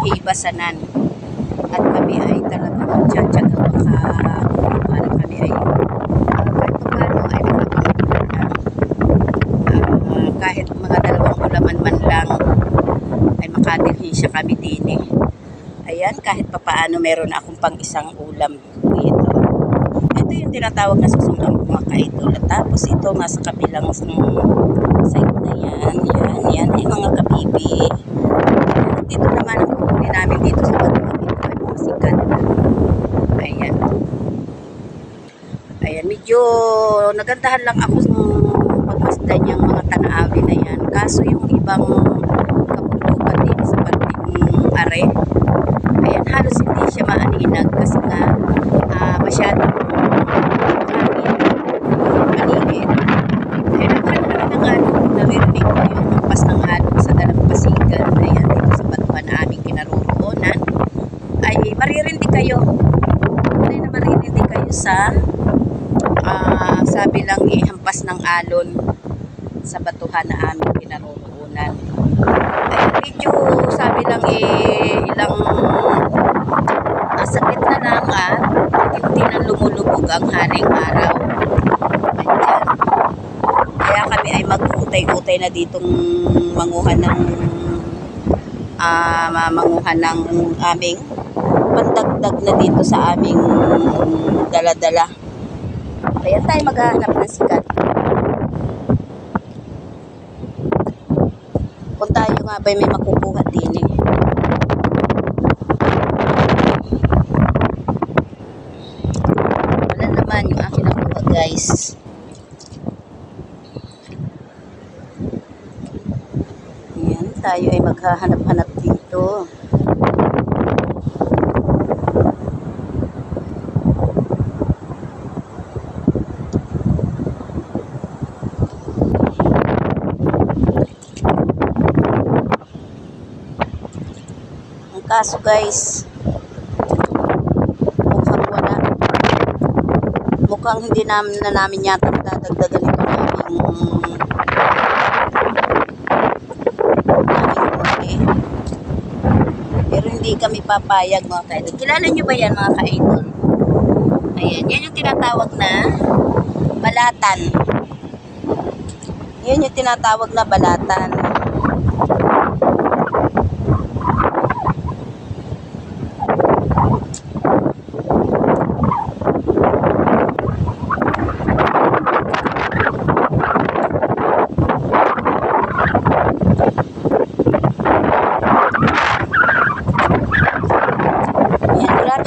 hibasanan. At kami ay talagang tiyatsaga para kami ay kahit paano ay kahit mga dalawang ulaman man lang ay makadilhisya kami din eh. Ayan, kahit papaano meron akong pang isang ulam dito. Ito yung tinatawag na susungang mga kaidol. At tapos ito nasa kabilang side na yan. Yan ay mga kabibi. Dito naman ang kukunin namin dito sa batuhan. Ito ay mga sikat. Ayan. Ayan, medyo nagandahan lang ako sa pagmasdan yung mga tanawin na yan. Kaso yung ibang kabundukan din sa parting are. Ayan, halos hindi siya maaninag kasi nga masyadong paligid. Kaya nagkaroon ng naririnig ko yung hampas ng alon sa dalampasigan. Ayan, dito sa batuhan na aming kinaroroonan. Ay, maririndi kayo. Tunay na maririndi kayo sa sabi lang hampas ng alon sa batuhan na aming kinaroroonan. Ay, medyo sabi lang ilang sakit na lang at hindi na lumulubog ang haring araw. Ayan. Kaya kami ay mag-utay-utay na ditong manguhan ng aming pandagdag na dito sa aming dala-dala. Ayan tayo maghahanap ng sikat. Kung tayo nga ba may makukuha din eh. Wala naman yung akin nakuha guys. Ayan, tayo ay maghahanap-hanap dito. Kaso guys, mukhang wala. Mukhang hindi na namin yata madadagdagan ito naming okay. Pero hindi kami papayag mga kaidol. Kilala nyo ba yan mga kaidol? Ayan, yan yung tinatawag na balatan. Yan yung tinatawag na balatan.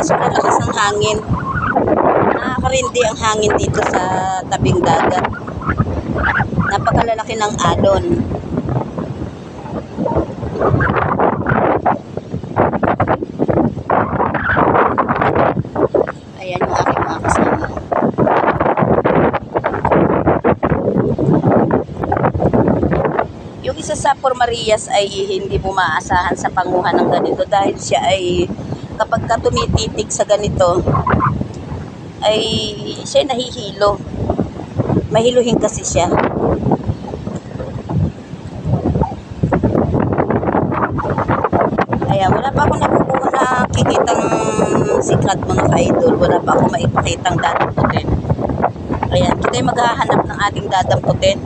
Sobrang lakas ng hangin. Nakakarindi ang hangin dito sa tabing dagat. Napakalalaki ng alon. Ayan yung aking mga kasama. Yung isa sa Por Marias ay hindi mo maasahan sa panguhan ng ganito dahil siya ay kapag ka tumititig sa ganito ay siya nahihilo. Mahiluhin kasi siya. Kaya wala pa ako nakukuha na kikitang sikat mga ka-idol. Wala pa ako maipakitang dadamputin. Ayan, kita ay maghahanap ng ating dadamputin.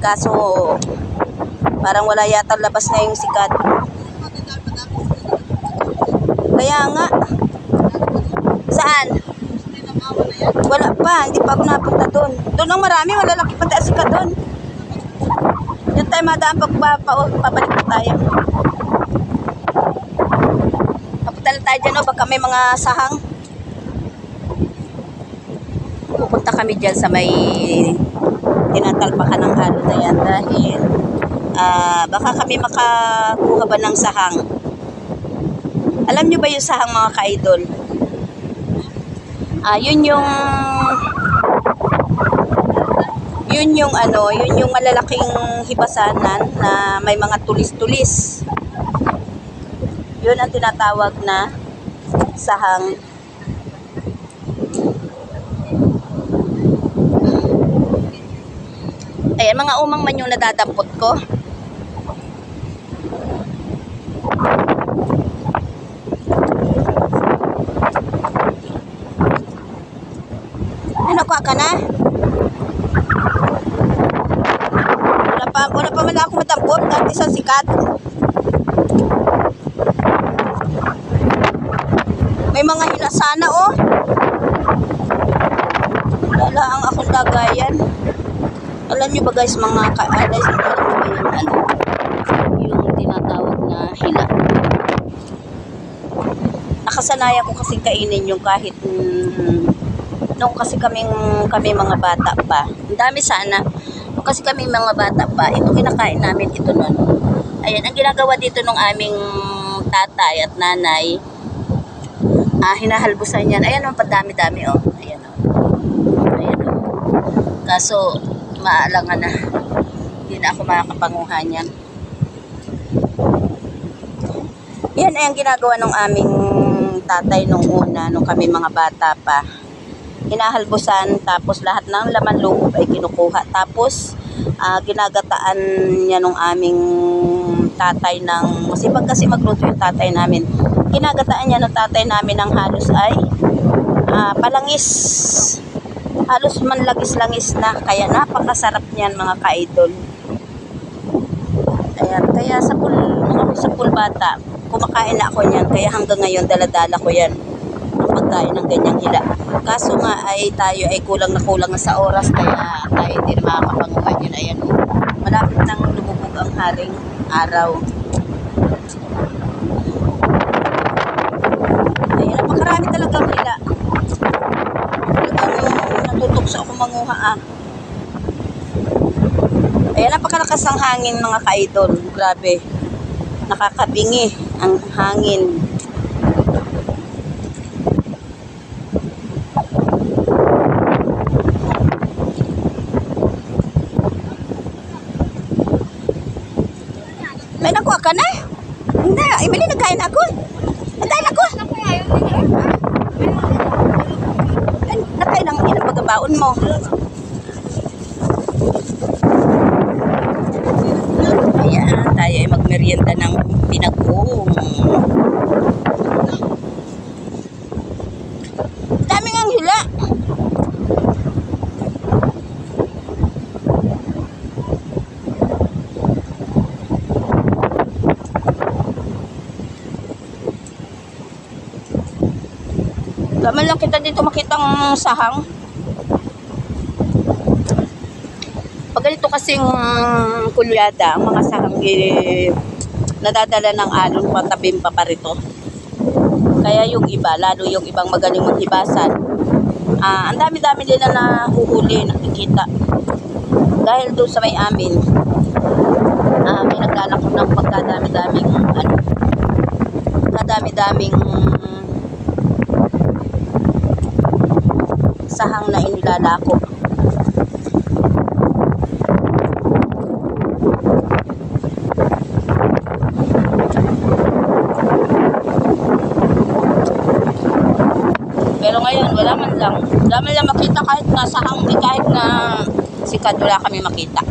Kaso parang wala yata labas na yung sikat. Kaya nga. Saan? Wala pa. Hindi pa ako napunta doon. Doon ang marami. Malalaki pa tayo sikat doon. Doon tayo madaan pabalik na tayo. Papunta lang tayo dyan. Baka may mga sahang. Pupunta kami dyan sa may tinatalpakan ng halo na yan. Dahil baka kami makakuha ba ng sahang. Alam nyo ba yung sahang mga ka-idol? Yun yung malalaking hibasanan na may mga tulis-tulis. Yun ang tinatawag na sahang. Ayan, mga umang man yung nadadampot ko. Ay, nakuha ka na? Wala pa man ako matampot kahit isang sikat. May mga hinasana oh. Wala ang akong lagayan. Alam nyo ba guys, mga kaalas, yung tinatawag na hila. Nakasanayan ko kasi kainin yung kahit nung kasi kami mga bata pa. Ang dami sana. Nung kasi kami mga bata pa, ito kinakain namin ito nun. Ayan, ang ginagawa dito ng aming tatay at nanay, hinahalbusan yan. Ayan ang padami-dami oh. Ayan oh. Ayan oh. Kaso, maalangan na. Hindi na ako makakapanguhan yan. Yan ay ang ginagawa ng aming tatay nung una, nung kami mga bata pa. Hinahalbusan, tapos lahat ng laman loob ay kinukuha. Tapos, ginagataan niya nung aming tatay ng, masipag kasi magluto yung tatay namin. Ginagataan niya ng tatay namin ng halos ay palangis. Halos manlagis-langis na. Kaya napakasarap niyan mga ka-idol. Ayan, kaya sa pool bata, kumakain na ako niyan. Kaya hanggang ngayon dala-dala ko yan. Ang pagkain ng ganyang hila. Kaso nga ay tayo ay kulang na sa oras. Kaya tayo hindi na makakapanguhan yun. Ayan, malapit nang lumubog ang haring araw. Ayan, napakarami talagang hila. Natutokso ako manguha Ayan, napakalakas ang hangin mga ka-idol. Grabe. Nakakabingi ang hangin. May nakuha ka na? Hindi. Emily, nagkain ako. Nagkain ako. Nagkain ang ilang pagkabaon mo. Ayan, tayo ay magmerienda ng pinagong. Daming ang hila. Laman lang kita dito makitang sahang. Pag ganito kasing kulyada, ang mga sahang nadadala ng alon patabing pa parito. Kaya yung iba, lalo yung ibang magaling maghibasan, ang dami-dami nila na huhuli, nakikita. Dahil doon sa may amin, may naglalak ko ng pagkadami-daming kadami-daming sahang na inilalako. Pero ngayon, wala man lang makita kahit na sahang, kahit na sikat, wala kami makita.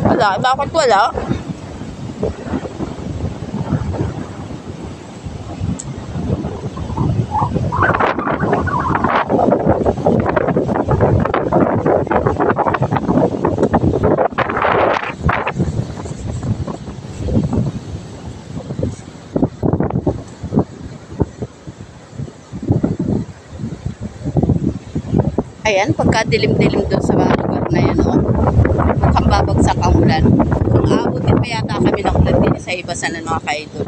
Wala, bakit wala? Ayan, pagka-dilim-dilim doon sa mga lugar na yan, oh. Mukhang babagsak ang ulan. Kung aabutin pa yata kami ng ulan din sa ibasan ng mga ka-idol.